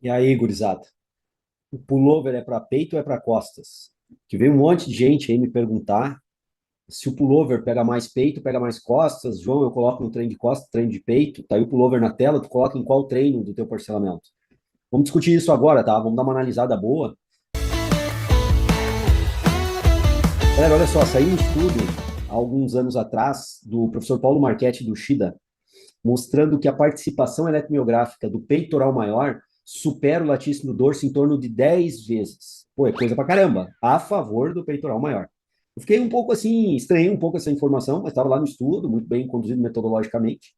E aí, gurizada? O pullover é para peito ou é para costas? Que veio um monte de gente aí me perguntar se o pullover pega mais peito, pega mais costas. João, eu coloco no treino de costas, treino de peito. Tá aí o pullover na tela, tu coloca em qual treino do teu parcelamento? Vamos discutir isso agora, tá? Vamos dar uma analisada boa. Galera, olha só, saiu um estudo há alguns anos atrás do professor Paulo Marchetti do Shida, mostrando que a participação eletromiográfica do peitoral maior supera o latíssimo do dorso em torno de 10 vezes. Pô, é coisa pra caramba. A favor do peitoral maior. Eu fiquei um pouco assim, estranhei um pouco essa informação, mas estava lá no estudo, muito bem conduzido metodologicamente.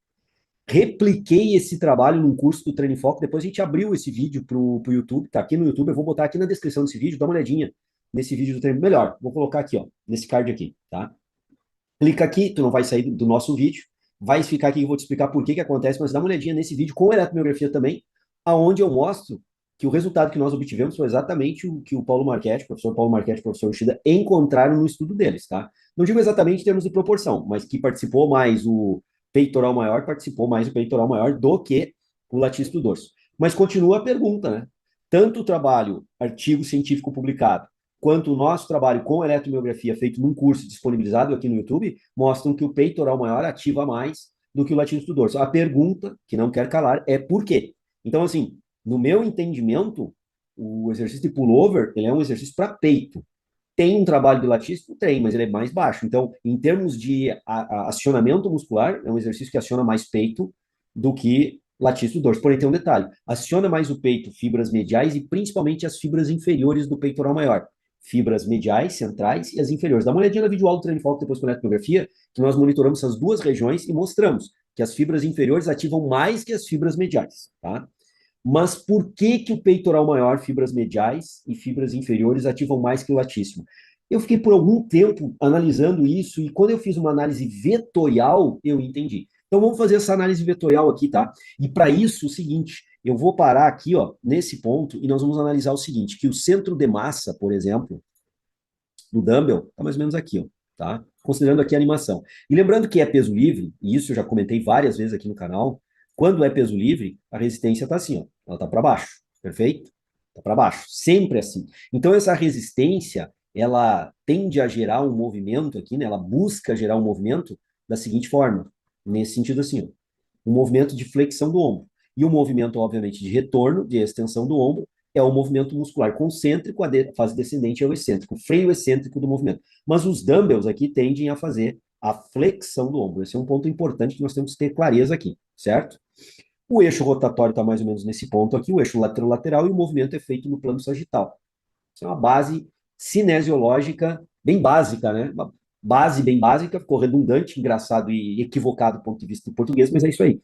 Repliquei esse trabalho num curso do Treino em Foco. Depois a gente abriu esse vídeo pro YouTube, tá aqui no YouTube. Eu vou botar aqui na descrição desse vídeo, dá uma olhadinha nesse vídeo do treino. Melhor, vou colocar aqui, ó, nesse card aqui, tá? Clica aqui, tu não vai sair do nosso vídeo, vai ficar aqui que eu vou te explicar por que que acontece, mas dá uma olhadinha nesse vídeo com eletromiografia também, aonde eu mostro que o resultado que nós obtivemos foi exatamente o que o Paulo Marchetti, o professor Paulo Marchetti, o professor Ushida, encontraram no estudo deles, tá? Não digo exatamente em termos de proporção, mas que participou mais o peitoral maior, participou mais o peitoral maior do que o latíssimo do dorso. Mas continua a pergunta, né? Tanto o trabalho, artigo científico publicado, quanto o nosso trabalho com eletromiografia feito num curso disponibilizado aqui no YouTube, mostram que o peitoral maior ativa mais do que o latíssimo do dorso. A pergunta, que não quer calar, é por quê? Então, assim, no meu entendimento, o exercício de pullover, ele é um exercício para peito. Tem um trabalho de latíssimo? Tem, mas ele é mais baixo. Então, em termos de acionamento muscular, é um exercício que aciona mais peito do que latíssimo dorso. Porém, tem um detalhe: aciona mais o peito, fibras mediais e principalmente as fibras inferiores do peitoral maior. Fibras mediais, centrais e as inferiores. Dá uma olhadinha na videoaula do treino de foco depois com a eletromiografia, que nós monitoramos essas duas regiões e mostramos que as fibras inferiores ativam mais que as fibras mediais, tá? Mas por que que o peitoral maior, fibras mediais e fibras inferiores ativam mais que o latíssimo? Eu fiquei por algum tempo analisando isso e quando eu fiz uma análise vetorial, eu entendi. Então vamos fazer essa análise vetorial aqui, tá? E para isso, o seguinte, eu vou parar aqui, ó, nesse ponto e nós vamos analisar o seguinte, que o centro de massa, por exemplo, do dumbbell, tá mais ou menos aqui, ó, tá? Considerando aqui a animação. E lembrando que é peso livre, e isso eu já comentei várias vezes aqui no canal, quando é peso livre, a resistência tá assim, ó, ela tá para baixo, perfeito? Tá para baixo, sempre assim. Então essa resistência, ela tende a gerar um movimento aqui, né? Ela busca gerar um movimento da seguinte forma, nesse sentido assim, ó, um movimento de flexão do ombro. E o movimento, obviamente, de retorno, de extensão do ombro, é o movimento muscular concêntrico, a fase descendente é o excêntrico, o freio excêntrico do movimento. Mas os dumbbells aqui tendem a fazer a flexão do ombro. Esse é um ponto importante que nós temos que ter clareza aqui, certo? O eixo rotatório está mais ou menos nesse ponto aqui, o eixo lateral-lateral, e o movimento é feito no plano sagital. Isso é uma base cinesiológica bem básica, né? Uma base bem básica, ficou redundante, engraçado e equivocado do ponto de vista do português, mas é isso aí.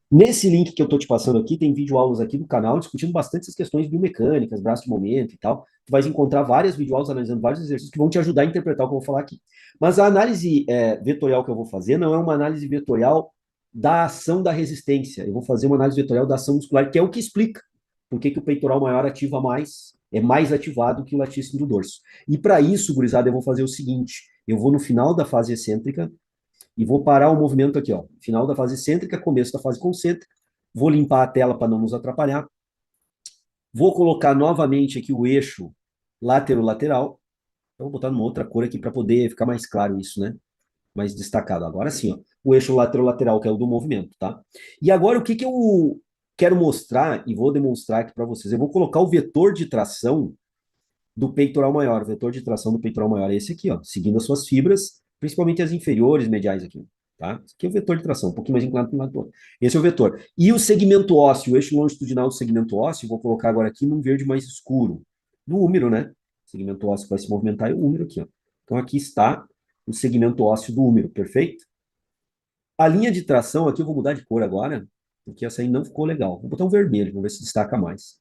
Nesse link que eu estou te passando aqui, tem videoaulas aqui do canal discutindo bastante essas questões biomecânicas, braço de momento e tal. Tu vais encontrar várias videoaulas analisando vários exercícios que vão te ajudar a interpretar o que eu vou falar aqui. Mas a análise vetorial que eu vou fazer não é uma análise vetorial da ação da resistência. Eu vou fazer uma análise vetorial da ação muscular, que é o que explica por que que o peitoral maior ativa mais, é mais ativado que o latíssimo do dorso. E para isso, gurizada, eu vou fazer o seguinte: eu vou no final da fase excêntrica, e vou parar o movimento aqui, ó. Final da fase excêntrica, começo da fase concêntrica. Vou limpar a tela para não nos atrapalhar. Vou colocar novamente aqui o eixo lateral. Então, vou botar numa outra cor aqui para poder ficar mais claro isso, né? Mais destacado. Agora sim, ó. O eixo lateral, que é o do movimento, tá? E agora, o que que eu quero mostrar e vou demonstrar aqui para vocês? Eu vou colocar o vetor de tração do peitoral maior. O vetor de tração do peitoral maior é esse aqui, ó, seguindo as suas fibras, principalmente as inferiores mediais aqui, tá? Esse aqui é o vetor de tração, um pouquinho mais inclinado para um lado do outro. Esse é o vetor. E o segmento ósseo, o eixo longitudinal do segmento ósseo, vou colocar agora aqui num verde mais escuro, do úmero, né? O segmento ósseo que vai se movimentar é o úmero aqui, ó. Então aqui está o segmento ósseo do úmero, perfeito? A linha de tração aqui eu vou mudar de cor agora, porque essa aí não ficou legal. Vou botar um vermelho, vamos ver se destaca mais.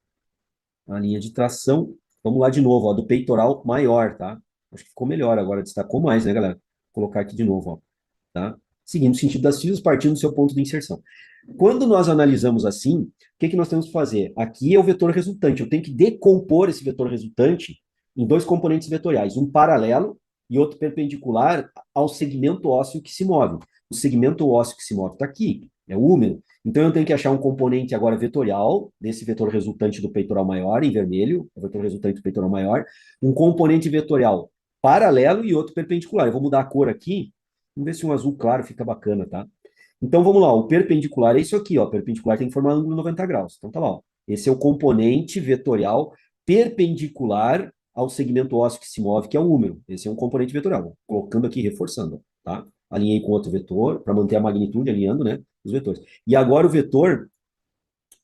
A linha de tração. Vamos lá de novo, ó, do peitoral maior, tá? Acho que ficou melhor agora, destacou mais, né, galera? Vou colocar aqui de novo, ó, tá? Seguindo o sentido das fibras, partindo do seu ponto de inserção. Quando nós analisamos assim, o que que nós temos que fazer? Aqui é o vetor resultante. Eu tenho que decompor esse vetor resultante em dois componentes vetoriais, um paralelo e outro perpendicular ao segmento ósseo que se move. O segmento ósseo que se move está aqui. É o húmero. Então eu tenho que achar um componente agora vetorial, desse vetor resultante do peitoral maior, em vermelho, o vetor resultante do peitoral maior, um componente vetorial paralelo e outro perpendicular. Eu vou mudar a cor aqui, vamos ver se um azul claro fica bacana, tá? Então vamos lá, o perpendicular é isso aqui, ó. Perpendicular tem que formar ângulo 90 graus. Então tá lá, ó. Esse é o componente vetorial perpendicular ao segmento ósseo que se move, que é o húmero. Esse é um componente vetorial. Vou colocando aqui, reforçando, tá? Alinhei com outro vetor, para manter a magnitude, alinhando, né? Os vetores. E agora o vetor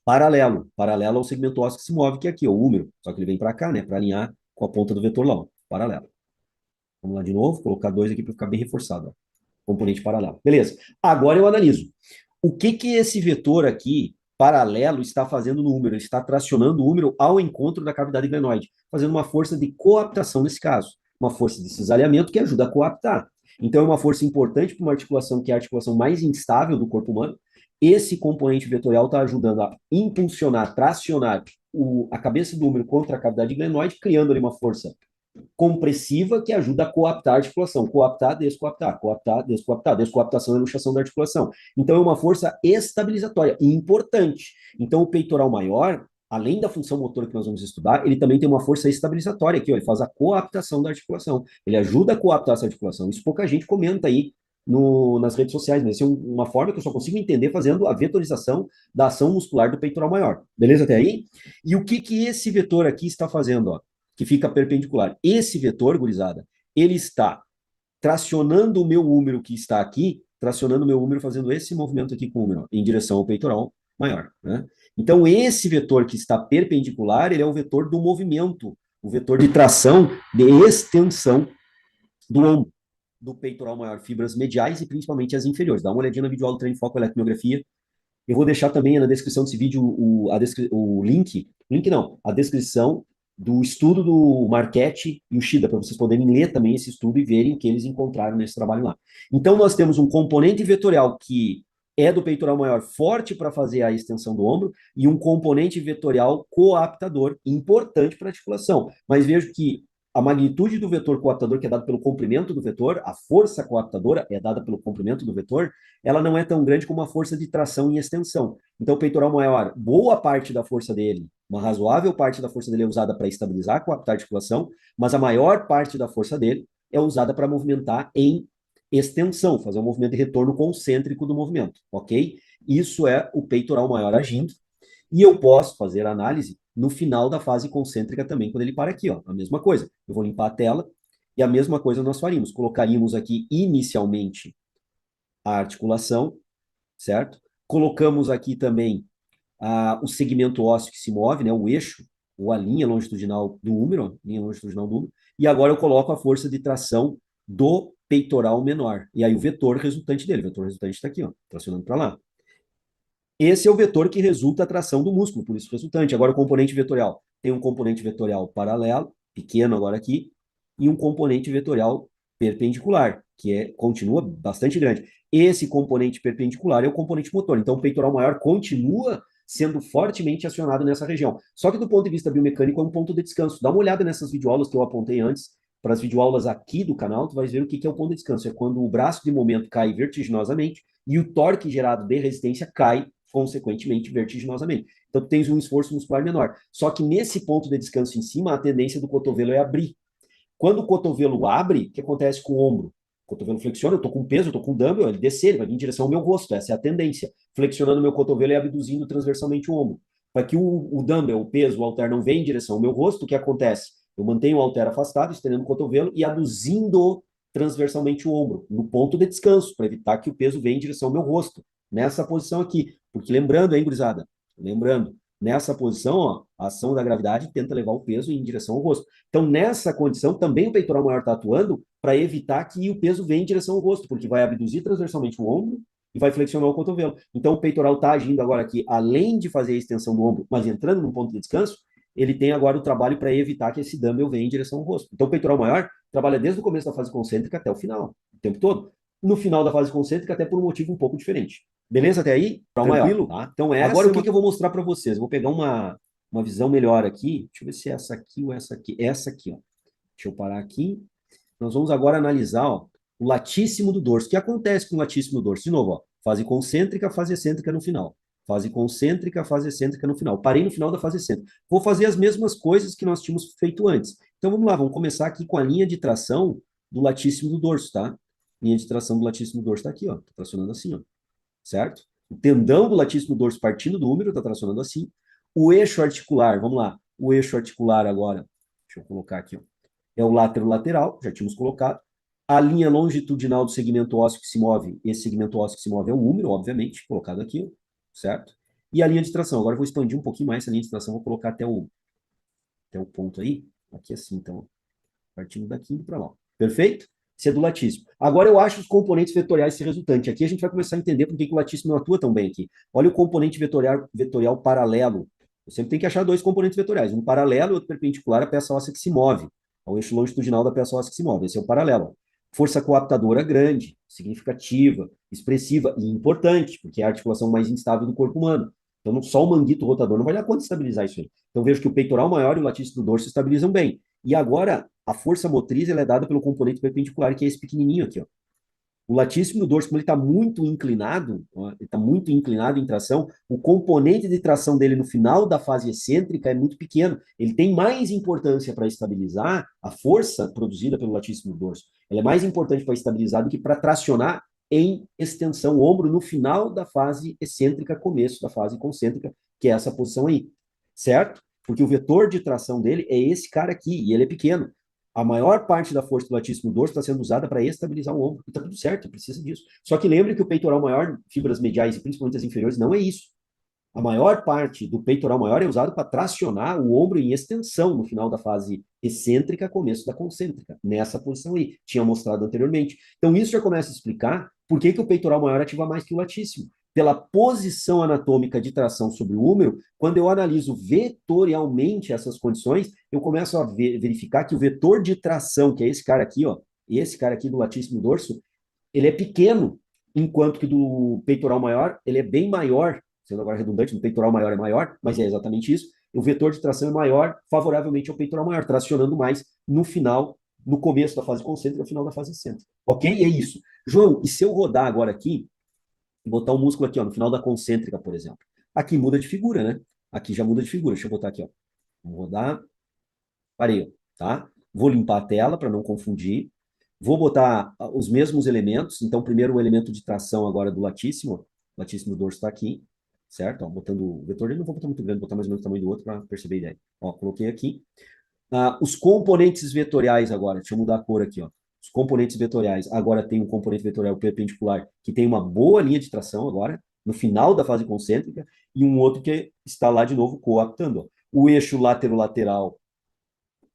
paralelo ao segmento ósseo que se move, que é aqui, ó, o húmero. Só que ele vem para cá, né? Para alinhar com a ponta do vetor lá, ó, paralelo. Vamos lá de novo, colocar dois aqui para ficar bem reforçado, ó. Componente paralelo. Beleza. Agora eu analiso. O que que esse vetor aqui, paralelo, está fazendo no húmero? Ele está tracionando o húmero ao encontro da cavidade glenoide, fazendo uma força de coaptação nesse caso. Uma força de cisalhamento que ajuda a coaptar. Então, é uma força importante para uma articulação que é a articulação mais instável do corpo humano. Esse componente vetorial está ajudando a impulsionar, tracionar a cabeça do húmero contra a cavidade glenoide, criando ali uma força compressiva que ajuda a coaptar a articulação. Coaptar, descoaptar, coaptar, descoaptar. Descoaptação é luxação da articulação. Então, é uma força estabilizatória e importante. Então, o peitoral maior, além da função motora que nós vamos estudar, ele também tem uma força estabilizatória aqui, ó, ele faz a coaptação da articulação. Ele ajuda a coaptar essa articulação. Isso pouca gente comenta aí nas redes sociais, mas essa é uma forma que eu só consigo entender fazendo a vetorização da ação muscular do peitoral maior. Beleza até aí? E o que que esse vetor aqui está fazendo, ó? Que fica perpendicular. Esse vetor, gurizada, ele está tracionando o meu húmero que está aqui, tracionando o meu húmero, fazendo esse movimento aqui com o húmero, em direção ao peitoral maior, né? Então, esse vetor que está perpendicular, ele é o vetor do movimento, o vetor de tração, de extensão do ombro, do peitoral maior, fibras mediais e principalmente as inferiores. Dá uma olhadinha na videoaula do treino foco eletromiografia. Eu vou deixar também na descrição desse vídeo o link não, a descrição do estudo do Marchetti e o Shida, para vocês poderem ler também esse estudo e verem o que eles encontraram nesse trabalho lá. Então, nós temos um componente vetorial que é do peitoral maior forte para fazer a extensão do ombro e um componente vetorial coaptador importante para a articulação. Mas vejo que a magnitude do vetor coaptador, que é dado pelo comprimento do vetor, a força coaptadora é dada pelo comprimento do vetor, ela não é tão grande como a força de tração e extensão. Então, o peitoral maior, boa parte da força dele, uma razoável parte da força dele é usada para estabilizar, coaptar a articulação, mas a maior parte da força dele é usada para movimentar em extensão, fazer um movimento de retorno concêntrico do movimento, ok? Isso é o peitoral maior agindo, e eu posso fazer a análise no final da fase concêntrica também, quando ele para aqui, ó, a mesma coisa. Eu vou limpar a tela, e a mesma coisa nós faríamos. Colocaríamos aqui inicialmente a articulação, certo? Colocamos aqui também o segmento ósseo que se move, né, o eixo, ou a linha longitudinal do húmero, linha longitudinal do húmero, e agora eu coloco a força de tração do peitoral menor. E aí o vetor resultante dele, o vetor resultante está aqui, ó, tracionando para lá. Esse é o vetor que resulta a tração do músculo, por isso resultante. Agora o componente vetorial. Tem um componente vetorial paralelo, pequeno agora aqui, e um componente vetorial perpendicular, que continua bastante grande. Esse componente perpendicular é o componente motor. Então o peitoral maior continua sendo fortemente acionado nessa região. Só que do ponto de vista biomecânico é um ponto de descanso. Dá uma olhada nessas videoaulas que eu apontei antes, para as videoaulas aqui do canal, tu vai ver o que é o ponto de descanso. É quando o braço de momento cai vertiginosamente e o torque gerado de resistência cai consequentemente, vertiginosamente. Então, tu tens um esforço muscular menor. Só que nesse ponto de descanso em cima, a tendência do cotovelo é abrir. Quando o cotovelo abre, o que acontece com o ombro? O cotovelo flexiona, eu estou com peso, eu estou com dumbbell, ele descer, ele vai vir em direção ao meu rosto, essa é a tendência. Flexionando o meu cotovelo e abduzindo transversalmente o ombro. Para que o dumbbell, o peso, o halter não venha em direção ao meu rosto, o que acontece? Eu mantenho o halter afastado, estendendo o cotovelo e aduzindo transversalmente o ombro, no ponto de descanso, para evitar que o peso venha em direção ao meu rosto, nessa posição aqui. Porque lembrando, hein, gurizada? Lembrando, nessa posição, ó, a ação da gravidade tenta levar o peso em direção ao rosto. Então, nessa condição, também o peitoral maior está atuando para evitar que o peso venha em direção ao rosto, porque vai abduzir transversalmente o ombro e vai flexionar o cotovelo. Então, o peitoral está agindo agora aqui, além de fazer a extensão do ombro, mas entrando no ponto de descanso, ele tem agora o trabalho para evitar que esse dumbbell venha em direção ao rosto. Então, o peitoral maior trabalha desde o começo da fase concêntrica até o final, o tempo todo. No final da fase concêntrica, até por um motivo um pouco diferente. Beleza até aí? Tranquilo? Maior, tá? Então, agora o que eu vou mostrar para vocês? Eu vou pegar uma visão melhor aqui. Deixa eu ver se é essa aqui ou essa aqui. Essa aqui, ó. Deixa eu parar aqui. Nós vamos agora analisar, ó, o latíssimo do dorso. O que acontece com o latíssimo do dorso? De novo, ó. Fase concêntrica, fase excêntrica no final. Fase concêntrica, fase excêntrica no final. Parei no final da fase excêntrica. Vou fazer as mesmas coisas que nós tínhamos feito antes. Então vamos lá, vamos começar aqui com a linha de tração do latíssimo do dorso, tá? Linha de tração do latíssimo do dorso está aqui, ó. Tá tracionando assim, ó. Certo? O tendão do latíssimo dorso partindo do úmero está tracionando assim. O eixo articular, vamos lá. O eixo articular agora, deixa eu colocar aqui, ó. É o látero lateral, já tínhamos colocado. A linha longitudinal do segmento ósseo que se move, esse segmento ósseo que se move é o úmero, obviamente, colocado aqui, certo? E a linha de tração, agora eu vou expandir um pouquinho mais essa linha de tração, vou colocar até o ponto aí, aqui assim, então, partindo daqui indo para lá. Perfeito? Isso é do latíssimo. Agora eu acho os componentes vetoriais desse resultante. Aqui a gente vai começar a entender por que o latíssimo não atua tão bem aqui. Olha o componente vetorial paralelo. Eu sempre tenho que achar dois componentes vetoriais, um paralelo e outro perpendicular à peça óssea que se move, ao eixo longitudinal da peça óssea que se move. Esse é o paralelo. Força coaptadora grande, significativa, expressiva e importante, porque é a articulação mais instável do corpo humano. Então, só o manguito rotador não vai dar conta de estabilizar isso aí. Então, vejo que o peitoral maior e o latíssimo do dorso estabilizam bem. E agora, a força motriz ela é dada pelo componente perpendicular, que é esse pequenininho aqui, ó. O latíssimo do dorso, como ele está muito inclinado, ó, ele está muito inclinado em tração, o componente de tração dele no final da fase excêntrica é muito pequeno. Ele tem mais importância para estabilizar a força produzida pelo latíssimo do dorso. Ela é mais importante para estabilizar do que para tracionar em extensão o ombro no final da fase excêntrica, começo da fase concêntrica, que é essa posição aí, certo? Porque o vetor de tração dele é esse cara aqui, e ele é pequeno. A maior parte da força do latíssimo dorso está sendo usada para estabilizar o ombro. E está tudo certo, precisa disso. Só que lembre que o peitoral maior, fibras mediais e principalmente as inferiores, não é isso. A maior parte do peitoral maior é usado para tracionar o ombro em extensão no final da fase excêntrica, começo da concêntrica, nessa posição aí, tinha mostrado anteriormente. Então, isso já começa a explicar por que, que o peitoral maior ativa mais que o latíssimo. Pela posição anatômica de tração sobre o úmero, quando eu analiso vetorialmente essas condições, eu começo a verificar que o vetor de tração, que é esse cara aqui, ó, esse cara aqui do latíssimo dorso, ele é pequeno, enquanto que do peitoral maior, ele é bem maior, sendo agora redundante, no peitoral maior é maior, mas é exatamente isso. O vetor de tração é maior, favoravelmente ao peitoral maior, tracionando mais no final, no começo da fase concêntrica, no final da fase excêntrica. Ok? É isso. João, e se eu rodar agora aqui, botar o músculo aqui, ó, no final da concêntrica, por exemplo. Aqui muda de figura, né? Aqui já muda de figura. Deixa eu botar aqui, ó. Vamos rodar. Parei, ó, tá? Vou limpar a tela para não confundir. Vou botar os mesmos elementos. Então, primeiro o elemento de tração agora do latíssimo. O latíssimo dorso está aqui, certo? Ó, botando o vetor dele, não vou botar muito grande, vou botar mais ou menos o tamanho do outro para perceber a ideia. Ó, coloquei aqui. Os componentes vetoriais agora, deixa eu mudar a cor aqui, ó. Os componentes vetoriais, agora tem um componente vetorial perpendicular que tem uma boa linha de tração agora, no final da fase concêntrica, e um outro que está lá de novo coaptando. Ó. O eixo lateral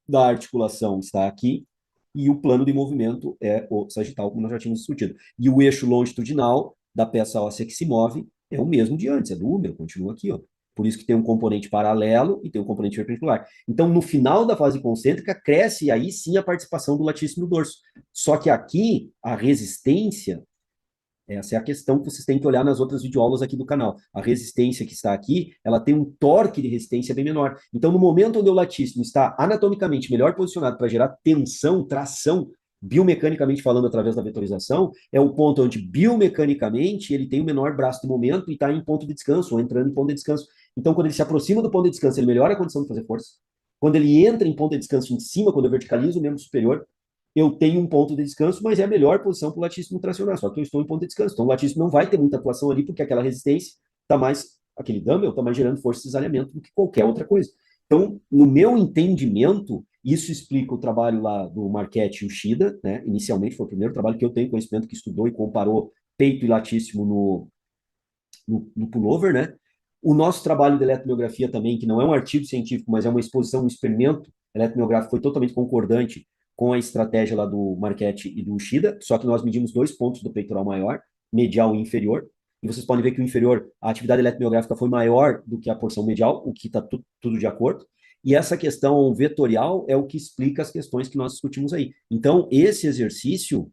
da articulação está aqui, e o plano de movimento é o sagital, como nós já tínhamos discutido. E o eixo longitudinal da peça óssea que se move é o mesmo de antes, é do úmero, continua aqui, ó. Por isso que tem um componente paralelo e tem um componente perpendicular. Então, no final da fase concêntrica, cresce aí sim a participação do latíssimo dorso. Só que aqui, a resistência, essa é a questão que vocês têm que olhar nas outras videoaulas aqui do canal. A resistência que está aqui, ela tem um torque de resistência bem menor. Então, no momento onde o latíssimo está anatomicamente melhor posicionado para gerar tensão, tração, biomecanicamente falando, através da vetorização, é o ponto onde biomecanicamente ele tem o menor braço de momento e está em ponto de descanso, ou entrando em ponto de descanso. Então, quando ele se aproxima do ponto de descanso, ele melhora a condição de fazer força. Quando ele entra em ponto de descanso em cima, quando eu verticalizo o membro superior, eu tenho um ponto de descanso, mas é a melhor posição para o latíssimo tracionar, só que eu estou em ponto de descanso. Então, o latíssimo não vai ter muita atuação ali, porque aquela resistência está mais, aquele dumbbell está mais gerando força de cisalhamento do que qualquer outra coisa. Então, no meu entendimento, isso explica o trabalho lá do Marquette e o Shida, né? Inicialmente foi o primeiro trabalho que eu tenho conhecimento que estudou e comparou peito e latíssimo no pullover, né? O nosso trabalho de eletromiografia também, que não é um artigo científico, mas é uma exposição, um experimento eletromiográfico, foi totalmente concordante com a estratégia lá do Marquette e do Shida, só que nós medimos 2 pontos do peitoral maior, medial e inferior, e vocês podem ver que o inferior, a atividade eletromiográfica foi maior do que a porção medial, o que está tudo de acordo, e essa questão vetorial é o que explica as questões que nós discutimos aí. Então, esse exercício,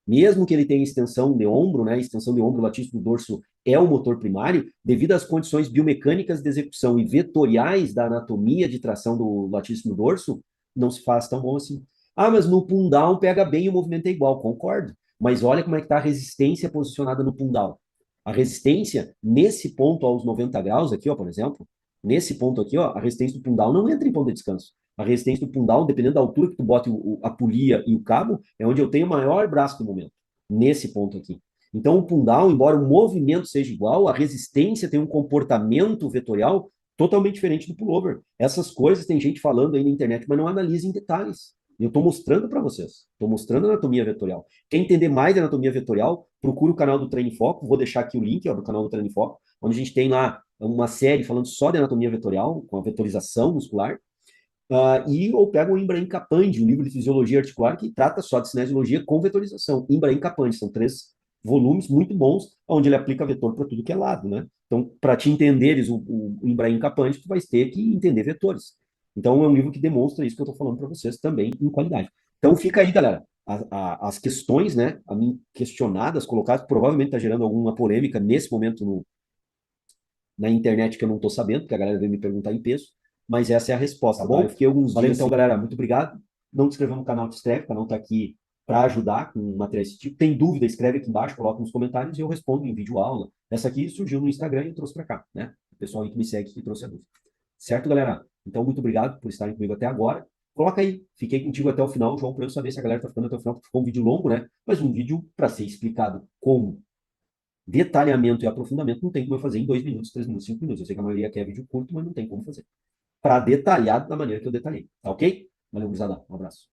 mesmo que ele tenha extensão de ombro, né, extensão de ombro, latíssimo do dorso é o motor primário, devido às condições biomecânicas de execução e vetoriais da anatomia de tração do latíssimo dorso, não se faz tão bom assim. Ah, mas no pull down pega bem e o movimento é igual, concordo. Mas olha como é que está a resistência posicionada no pull down. A resistência, nesse ponto aos 90 graus aqui, ó, por exemplo, nesse ponto aqui, ó, a resistência do pundown não entra em ponto de descanso. A resistência do pundown, dependendo da altura que tu bote a polia e o cabo, é onde eu tenho o maior braço do momento. Nesse ponto aqui. Então, o pundown, embora o movimento seja igual, a resistência tem um comportamento vetorial totalmente diferente do pullover. Essas coisas tem gente falando aí na internet, mas não analisa em detalhes. Eu estou mostrando para vocês. Estou mostrando a anatomia vetorial. Quer entender mais de anatomia vetorial? Procura o canal do Treino em Foco. Vou deixar aqui o link ó, do canal do Treino em Foco, onde a gente tem lá uma série falando só de anatomia vetorial, com a vetorização muscular. Ou pega o Ibrahim Kapandi, um livro de fisiologia articular que trata só de cinesiologia com vetorização. Ibrahim Kapandi, são 3 volumes muito bons, onde ele aplica vetor para tudo que é lado, né? Então, para te entenderes o Ibrahim Kapandi, tu vai ter que entender vetores. Então, é um livro que demonstra isso que eu estou falando para vocês também em qualidade. Então, fica aí, galera, as questões, né, a mim questionadas, colocadas, provavelmente está gerando alguma polêmica nesse momento na internet que eu não estou sabendo, porque a galera veio me perguntar em peso, mas essa é a resposta, tá bom? Eu fiquei alguns dias então, galera, muito obrigado. Não te inscreveu no canal, te inscreve, o canal está aqui para ajudar com materiais desse tipo. Tem dúvida, escreve aqui embaixo, coloca nos comentários e eu respondo em vídeo aula. Essa aqui surgiu no Instagram e eu trouxe para cá, né? O pessoal aí que me segue que trouxe a dúvida. Certo, galera? Então, muito obrigado por estarem comigo até agora. Coloca aí, fiquei contigo até o final, João, para eu saber se a galera está ficando até o final, porque ficou um vídeo longo, né? Mas um vídeo para ser explicado com detalhamento e aprofundamento não tem como eu fazer em 2 minutos, 3 minutos, 5 minutos. Eu sei que a maioria quer vídeo curto, mas não tem como fazer. Para detalhar da maneira que eu detalhei. Tá ok? Valeu, gurizada. Um abraço.